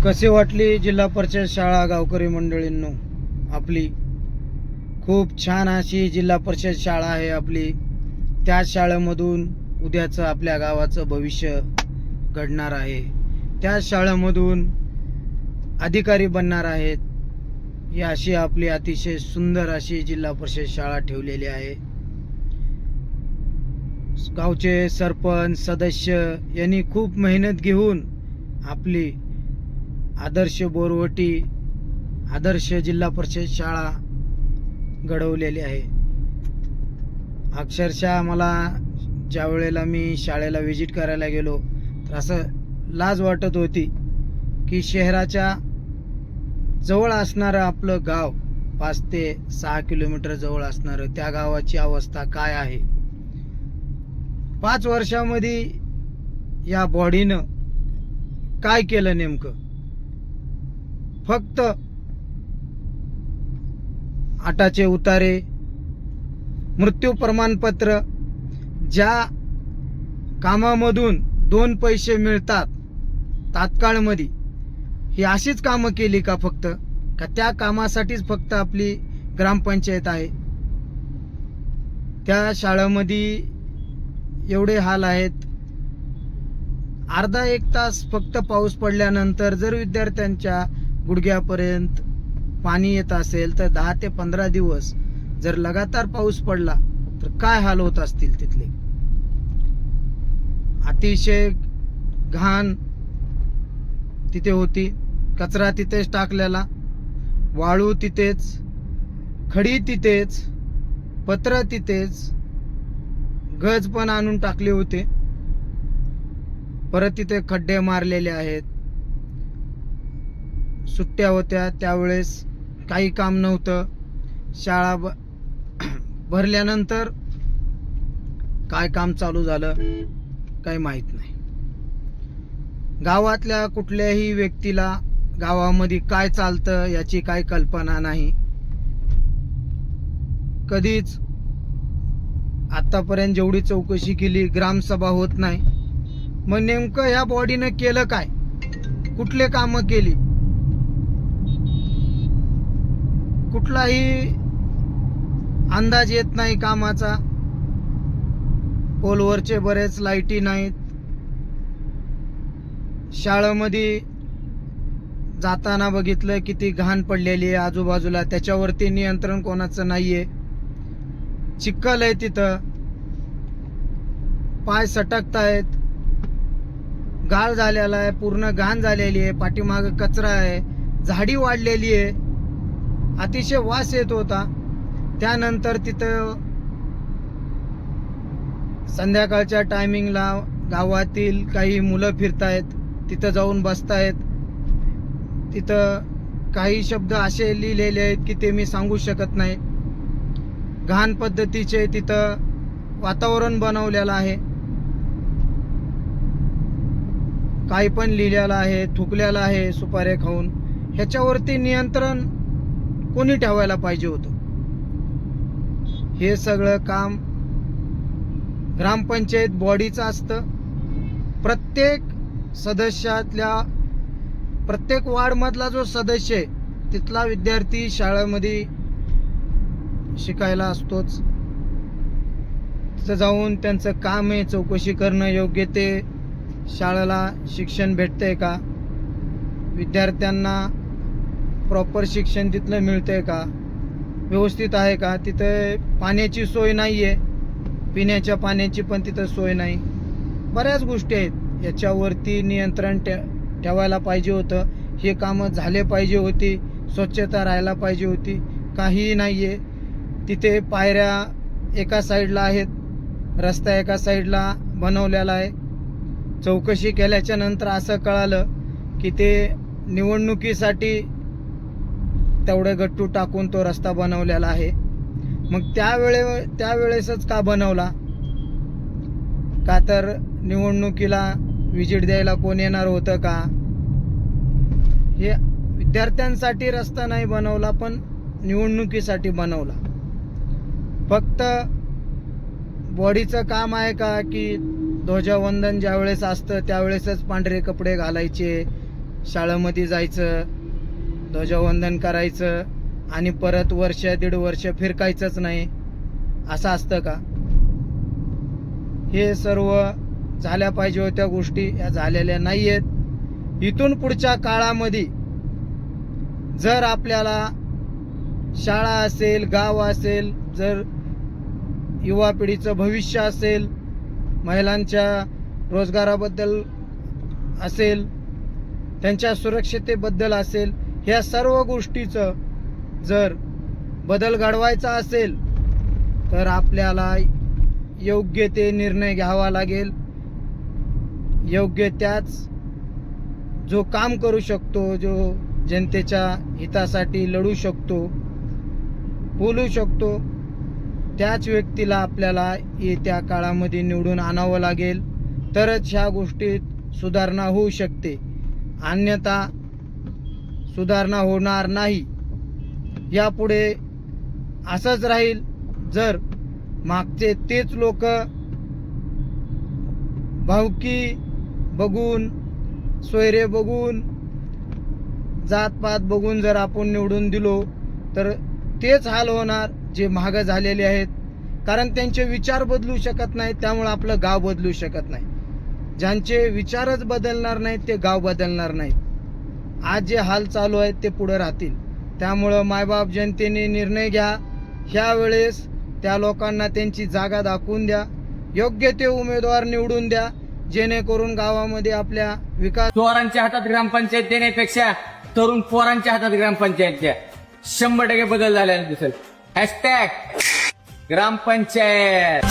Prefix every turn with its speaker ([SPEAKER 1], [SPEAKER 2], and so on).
[SPEAKER 1] कशी वाटली जिल्हा परिषद शाळा गावकरी मंडळींनो? आपली खूप छान अशी जिल्हा परिषद शाळा आहे आपली. त्या शाळेमधून उद्याचं आपल्या गावाचं भविष्य घडणार आहे. त्या शाळेमधून अधिकारी बनणार आहेत. ही अशी आपली अतिशय सुंदर अशी जिल्हा परिषद शाळा ठेवलेली आहे. गावचे सरपंच सदस्य यांनी खूप मेहनत घेऊन आपली आदर्श बोरवटी आदर्श जिल्हा परिषद शाळा घडवलेली आहे. अक्षरशः मला ज्या वेळेला मी शाळेला व्हिजिट करायला गेलो तर असं लाज वाटत होती की शहराच्या जवळ असणारं आपलं गाव 5 ते 6 किलोमीटर जवळ असणारं त्या गावाची अवस्था काय आहे. 5 वर्षामध्ये या बॉडीनं काय केलं नेमकं? फक्त 8चे उतारे, मृत्यू प्रमाणपत्र, ज्या कामामधून 2 पैसे मिळतात तात्काळमध्ये, ही अशीच कामं केली का? फक्त का त्या कामासाठीच फक्त आपली ग्रामपंचायत आहे? त्या शाळेमध्ये एवढे हाल आहेत. अर्धा 1 तास फक्त पाऊस पडल्यानंतर जर विद्यार्थ्यांच्या गुडघ्यापर्यंत पाणी येत असेल तर 10 ते 15 दिवस जर लगातार पाऊस पडला तर काय हाल होत असतील तिथले. अतिशय घाण तिथे होती. कचरा तिथेच टाकलेला, वाळू तिथेच, खडी तिथेच, पत्र तिथेच, गज पण आणून टाकले होते. परत तिथे खड्डे मारलेले आहेत. सुट्ट्या होत्या त्यावेळेस काही काम नव्हतं. शाळा भरल्यानंतर काय काम चालू झालं काही माहित नाही. गावातल्या कुठल्याही व्यक्तीला गावामध्ये काय चालतं याची काही कल्पना नाही. कधीच आतापर्यंत जेवढी चौकशी केली ग्रामसभा होत नाही. मग नेमकं ह्या बॉडीनं केलं काय? कुठले कामं केली? कुठलाही अंदाज येत नाही कामाचा. पोलवरचे बरेच लाईटी नाहीत. शाळेमध्ये जाताना बघितलं किती घाण पडलेली आहे आजूबाजूला, त्याच्यावरती नियंत्रण कोणाचं नाहीये. चिखल आहे तिथं, पाय सटकतायत, गाळ झालेला आहे, पूर्ण घाण झालेली आहे, पाठीमागं कचरा आहे, झाडी वाढलेली आहे, अतिशय वास येत होता. त्यानंतर तिथं संध्याकाळच्या टायमिंगला गावातील काही मुलं फिरतायत, तिथं जाऊन बसतायत. तिथं काही शब्द असे लिहिलेले आहेत की ते मी सांगू शकत नाही. घाण पद्धतीचे तिथं वातावरण बनवलेलं आहे. काही पण लिहिलेलं आहे, थुकलेलं आहे सुपाऱ्या खाऊन. ह्याच्यावरती नियंत्रण कोणी ठेवायला पाहिजे होतं? हे सगळं काम ग्रामपंचायत बॉडीचं असतं. प्रत्येक सदस्यातल्या प्रत्येक वार्डमधला जो सदस्य आहे तिथला विद्यार्थी शाळेमध्ये शिकायला असतोच. तिथं जाऊन त्यांचं काम आहे चौकशी करणं, योग्य ते शाळेला शिक्षण भेटतंय का, विद्यार्थ्यांना प्रॉपर शिक्षण तिथलं मिळतंय का, व्यवस्थित आहे का. तिथं पाण्याची सोय नाही आहे, पिण्याच्या पाण्याची पण तिथं सोय नाही. बऱ्याच गोष्टी आहेत. याच्यावरती नियंत्रण ठेवायला पाहिजे होतं. हे कामं झाले पाहिजे होती, स्वच्छता राहायला पाहिजे होती. काहीही नाही आहे. तिथे पायऱ्या एका साईडला आहेत, रस्ता एका साईडला बनवलेला आहे. चौकशी केल्याच्या नंतर असं कळालं की ते निवडणुकीसाठी तेवढे गट्टू टाकून तो रस्ता बनवलेला आहे. मग त्यावेळेसच का बनवला? का तर निवडणुकीला व्हिजिट द्यायला कोण येणार होतं का? हे विद्यार्थ्यांसाठी रस्ता नाही बनवला, पण निवडणुकीसाठी बनवला. फक्त बॉडीचं काम आहे का की ध्वजवंदन ज्यावेळेस असतं त्यावेळेसच पांढरे कपडे घालायचे, शाळेमध्ये जायचं, ध्वजवंदन करायचं आणि परत वर्ष दीड वर्ष फिरकायचंच नाही असं असतं का? हे सर्व झाल्या पाहिजे होत्या गोष्टी या झालेल्या नाहीयेत. इथून पुढच्या काळामध्ये जर आपल्याला शाळा असेल, गाव असेल, जर युवा पिढीचं भविष्य असेल, महिलांच्या रोजगाराबद्दल असेल, त्यांच्या सुरक्षिततेबद्दल असेल, ह्या सर्व गोष्टीचं जर बदल घडवायचा असेल तर आपल्याला योग्य ते निर्णय घ्यावा लागेल. योग्य त्याच जो काम करू शकतो, जो जनतेच्या हितासाठी लढू शकतो, बोलू शकतो, त्याच व्यक्तीला आपल्याला येत्या काळामध्ये निवडून आणावं लागेल. तरच ह्या गोष्टीत सुधारणा होऊ शकते. अन्यथा सुधारणा होणार नाही. यापुढे असंच राहील. जर मागचे तेच लोक भावकी बघून, सोयरे बघून, जातपात बघून जर आपण निवडून दिलो तर तेच हाल होणार जे मागं झालेले आहेत. कारण त्यांचे विचार बदलू शकत नाहीत, त्यामुळे आपलं गाव बदलू शकत नाही. ज्यांचे विचारच बदलणार नाहीत ते गाव बदलणार नाहीत. आज जे हाल चालू आहेत ते पुढे राहतील. त्यामुळं मायबाप जनतेने निर्णय घ्या. ह्या वेळेस त्या लोकांना त्यांची जागा दाखवून द्या. योग्य ते उमेदवार निवडून द्या, जेणेकरून गावामध्ये आपल्या विकास.
[SPEAKER 2] चोरांच्या हातात ग्रामपंचायत देण्यापेक्षा तरुण पोरांच्या हातात ग्रामपंचायत द्या. 100% बदल झाल्याने दिसेल. # ग्रामपंचायत.